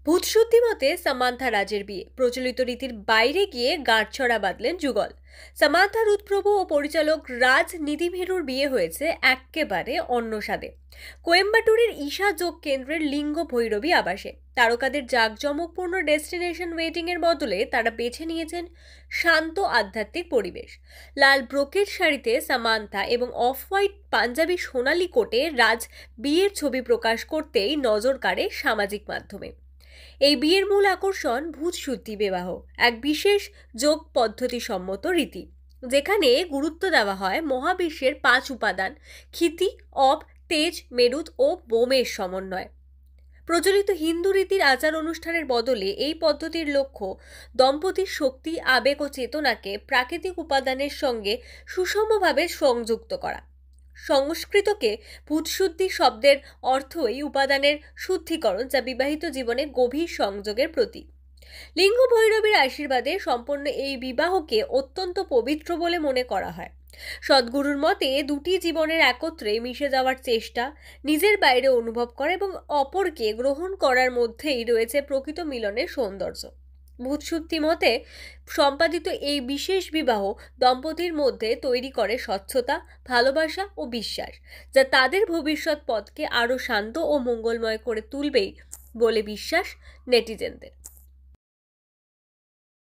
ভূতশুদ্ধি মতে সামান্থা রাজের বিয়ে প্রচলিত রীতির বাইরে গিয়ে গাঁটছড়া বাঁধলেন যুগল। সামান্থা রুথপ্রভু ও পরিচালক রাজ নিধিভেরুর বিয়ে হয়েছে এক্কেবারে অন্য স্বাদে। কোয়েম্বাটুরের ঈশা যোগ কেন্দ্রের লিঙ্গ ভৈরবী আবাসে তারকাদের জাঁকজমকপূর্ণ ডেস্টিনেশন ওয়েডিং এর বদলে তারা বেছে নিয়েছেন শান্ত আধ্যাত্মিক পরিবেশ। লাল ব্রোকেট শাড়িতে সামান্থা এবং অফ হোয়াইট পাঞ্জাবি সোনালী কোটে রাজ বিয়ের ছবি প্রকাশ করতেই নজর কাড়ে সামাজিক মাধ্যমে। এই বিয়ের মূল আকর্ষণ ভূতশুদ্ধি বিবাহ, এক বিশেষ যোগ পদ্ধতি সম্মত রীতি যেখানে গুরুত্ব দেওয়া হয় মহাবিশ্বের 5 উপাদান ক্ষিতি, অপ, তেজ, মেরুত ও বোমের সমন্বয়। প্রচলিত হিন্দু রীতির আচার অনুষ্ঠানের বদলে এই পদ্ধতির লক্ষ্য দম্পতির শক্তি, আবেগ ও চেতনাকে প্রাকৃতিক উপাদানের সঙ্গে সুষমভাবে সংযুক্ত করা। সংস্কৃতকে ভূতশুদ্ধি শব্দের অর্থই উপাদানের শুদ্ধিকরণ, যা বিবাহিত জীবনে গভীর সংযোগের প্রতীক। লিঙ্গ ভৈরবীর আশীর্বাদে সম্পন্ন এই বিবাহকে অত্যন্ত পবিত্র বলে মনে করা হয়। সদ্গুরুর মতে দুটি জীবনের একত্রে মিশে যাওয়ার চেষ্টা, নিজের বাইরে অনুভব করা এবং অপরকে গ্রহণ করার মধ্যেই রয়েছে প্রকৃত মিলনের সৌন্দর্য। ভূতশুদ্ধি মতে সম্পাদিত এই বিশেষ বিবাহ দম্পতির মধ্যে তৈরি করে স্বচ্ছতা, ভালোবাসা ও বিশ্বাস, যা তাদের ভবিষ্যৎ পথকে আরও শান্ত ও মঙ্গলময় করে তুলবেই বলে বিশ্বাস নেটিজেনদের।